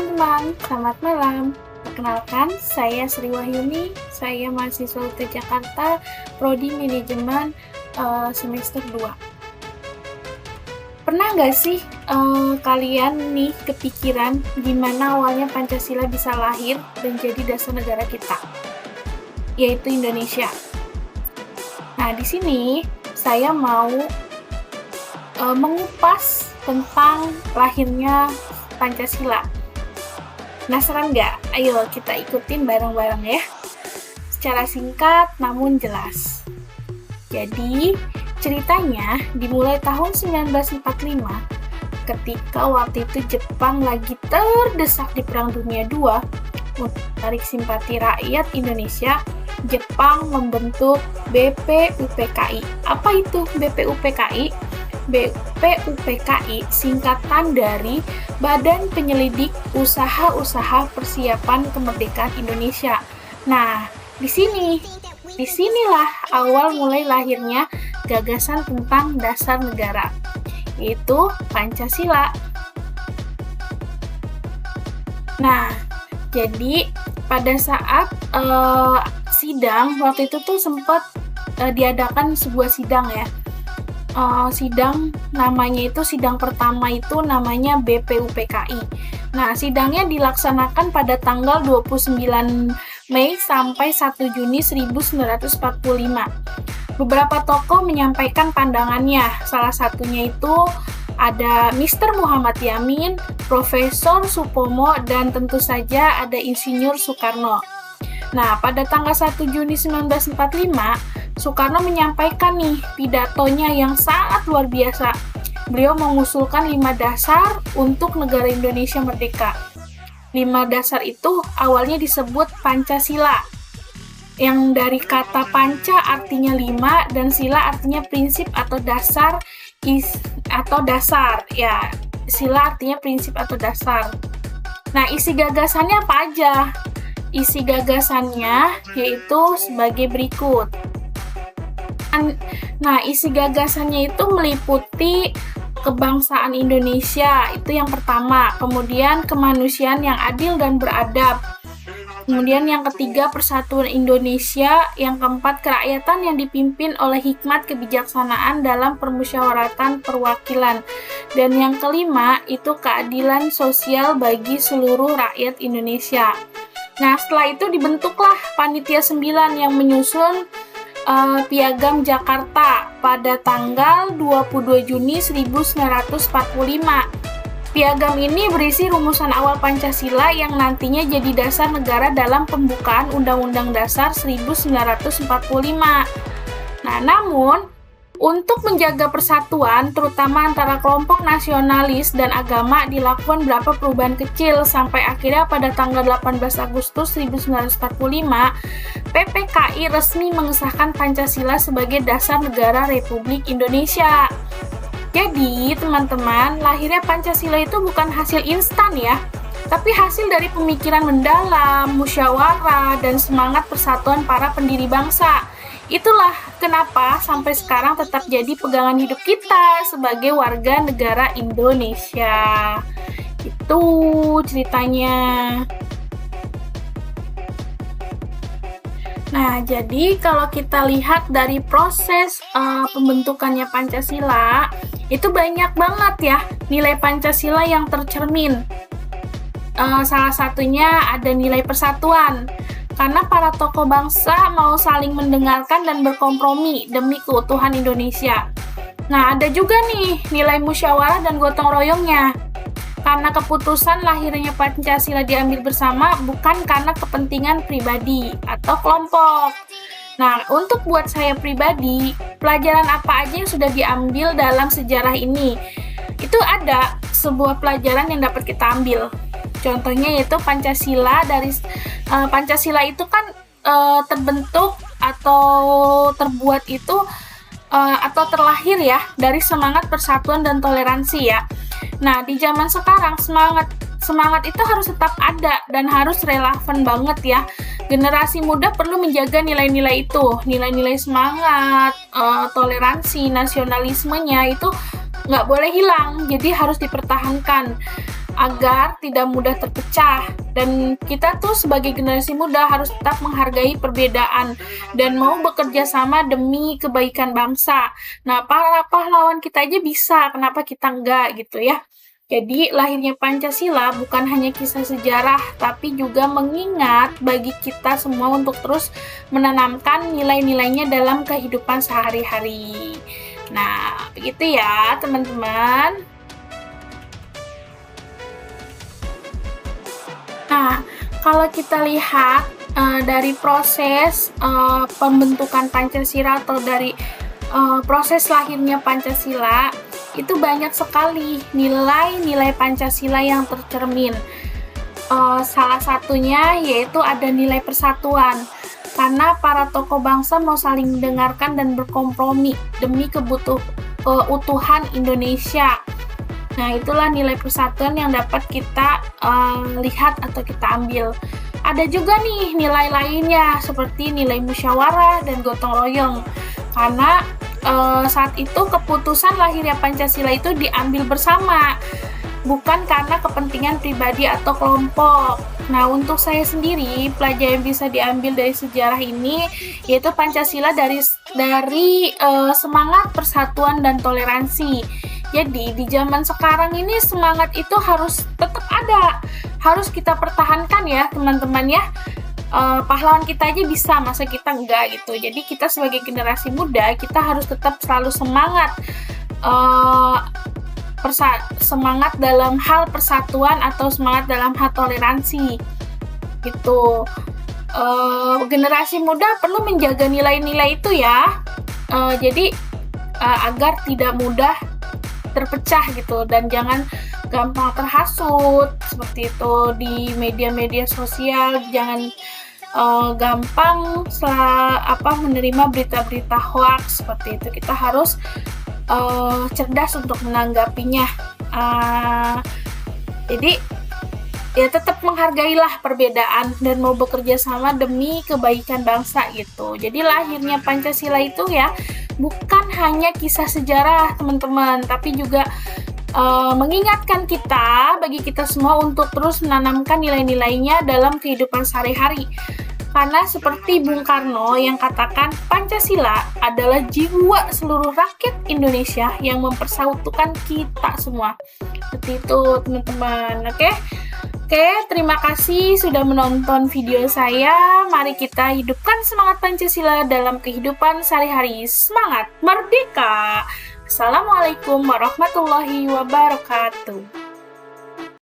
teman-teman, selamat malam. Perkenalkan, saya Sri Wahyuni, saya mahasiswa UT Jakarta, Prodi Manajemen semester 2. Pernah nggak sih kalian nih kepikiran gimana awalnya Pancasila bisa lahir dan jadi dasar negara kita, yaitu Indonesia? Nah, di sini saya mau mengupas tentang lahirnya Pancasila. Penasaran nggak? Ayo kita ikutin bareng-bareng ya. Secara singkat namun jelas. Jadi, ceritanya dimulai tahun 1945 ketika waktu itu Jepang lagi terdesak di Perang Dunia II untuk menarik simpati rakyat Indonesia. Jepang membentuk BPUPKI. Apa itu BPUPKI? BPUPKI singkatan dari Badan Penyelidik Usaha-Usaha Persiapan Kemerdekaan Indonesia. Nah, disinilah awal mulai lahirnya gagasan tentang dasar negara, yaitu Pancasila. Nah, jadi pada saat sidang, waktu itu tuh sempat diadakan sebuah sidang ya. Sidang namanya itu sidang pertama itu namanya BPUPKI. Nah, sidangnya dilaksanakan pada tanggal 29 Mei sampai 1 Juni 1945. Beberapa tokoh menyampaikan pandangannya. Salah satunya itu ada Mr. Muhammad Yamin, Profesor Supomo, dan tentu saja ada Insinyur Soekarno. Nah, pada tanggal 1 Juni 1945, Soekarno menyampaikan nih pidatonya yang sangat luar biasa. Beliau mengusulkan 5 dasar untuk negara Indonesia merdeka. 5 dasar itu awalnya disebut Pancasila, yang dari kata panca artinya 5 dan sila artinya prinsip atau dasar ya, sila artinya prinsip atau dasar. Nah, isi gagasannya apa aja? Isi gagasannya yaitu sebagai berikut. Nah, isi gagasannya itu meliputi kebangsaan Indonesia, itu yang pertama. Kemudian kemanusiaan yang adil dan beradab. Kemudian yang ketiga, persatuan Indonesia. Yang keempat, kerakyatan yang dipimpin oleh hikmat kebijaksanaan dalam permusyawaratan perwakilan. Dan yang kelima, itu keadilan sosial bagi seluruh rakyat Indonesia. Nah, setelah itu dibentuklah Panitia 9 yang menyusun Piagam Jakarta pada tanggal 22 Juni 1945. Piagam ini berisi rumusan awal Pancasila yang nantinya jadi dasar negara dalam pembukaan Undang-Undang Dasar 1945. Nah, namun untuk menjaga persatuan, terutama antara kelompok nasionalis dan agama, dilakukan beberapa perubahan kecil sampai akhirnya pada tanggal 18 Agustus 1945, PPKI resmi mengesahkan Pancasila sebagai dasar negara Republik Indonesia. Jadi, teman-teman, lahirnya Pancasila itu bukan hasil instan ya, tapi hasil dari pemikiran mendalam, musyawarah, dan semangat persatuan para pendiri bangsa. Itulah kenapa sampai sekarang tetap jadi pegangan hidup kita sebagai warga negara Indonesia. Itu ceritanya. Nah, jadi kalau kita lihat dari proses pembentukannya Pancasila, itu banyak banget ya nilai Pancasila yang tercermin. Salah satunya ada nilai persatuan. Karena para tokoh bangsa mau saling mendengarkan dan berkompromi demi keutuhan Indonesia. Nah, ada juga nih nilai musyawarah dan gotong royongnya. Karena keputusan lahirnya Pancasila diambil bersama, bukan karena kepentingan pribadi atau kelompok. Nah, untuk buat saya pribadi, pelajaran apa aja yang sudah diambil dalam sejarah ini? Itu ada sebuah pelajaran yang dapat kita ambil. Contohnya yaitu Pancasila. Pancasila itu kan terbentuk atau terbuat itu atau terlahir ya dari semangat persatuan dan toleransi ya. Nah, di zaman sekarang semangat itu harus tetap ada dan harus relevan banget ya. Generasi muda perlu menjaga nilai-nilai itu, nilai-nilai semangat, toleransi, nasionalismenya itu nggak boleh hilang, jadi harus dipertahankan. agar tidak mudah terpecah. Dan kita tuh sebagai generasi muda harus tetap menghargai perbedaan dan mau bekerja sama demi kebaikan bangsa. Nah, para pahlawan kita aja bisa, kenapa kita enggak gitu ya. Jadi, lahirnya Pancasila bukan hanya kisah sejarah, tapi juga mengingat bagi kita semua untuk terus menanamkan nilai-nilainya dalam kehidupan sehari-hari. Nah, begitu ya, teman-teman. Nah, kalau kita lihat dari proses pembentukan Pancasila atau dari proses lahirnya Pancasila, itu banyak sekali nilai-nilai Pancasila yang tercermin. Salah satunya yaitu ada nilai persatuan, karena para tokoh bangsa mau saling mendengarkan dan berkompromi demi keutuhan Indonesia. Nah, itulah nilai persatuan yang dapat kita lihat atau kita ambil. Ada juga nih nilai lainnya, seperti nilai musyawarah dan gotong royong. Karena saat itu keputusan lahirnya Pancasila itu diambil bersama, bukan karena kepentingan pribadi atau kelompok. Nah, untuk saya sendiri, pelajaran yang bisa diambil dari sejarah ini yaitu Pancasila dari semangat persatuan dan toleransi. Jadi, di zaman sekarang ini semangat itu harus tetap ada. Harus kita pertahankan ya, teman-teman ya. Pahlawan kita aja bisa, masa kita enggak gitu. Jadi, kita sebagai generasi muda, kita harus tetap selalu semangat. Semangat dalam hal persatuan atau semangat dalam hal toleransi. Gitu. Generasi muda perlu menjaga nilai-nilai itu ya. Jadi, agar tidak mudah terpecah gitu, dan jangan gampang terhasut seperti itu di media-media sosial. Jangan gampang menerima berita-berita hoax seperti itu. Kita harus cerdas untuk menanggapinya. Jadi ya tetap menghargailah perbedaan dan mau bekerja sama demi kebaikan bangsa gitu. Jadi lahirnya Pancasila itu ya bukan hanya kisah sejarah teman-teman, tapi juga mengingatkan bagi kita semua untuk terus menanamkan nilai-nilainya dalam kehidupan sehari-hari. Karena seperti Bung Karno yang katakan, Pancasila adalah jiwa seluruh rakyat Indonesia yang mempersatukan kita semua. Seperti itu teman-teman, oke? Oke, terima kasih sudah menonton video saya. Mari kita hidupkan semangat Pancasila dalam kehidupan sehari-hari. Semangat merdeka! Assalamualaikum warahmatullahi wabarakatuh.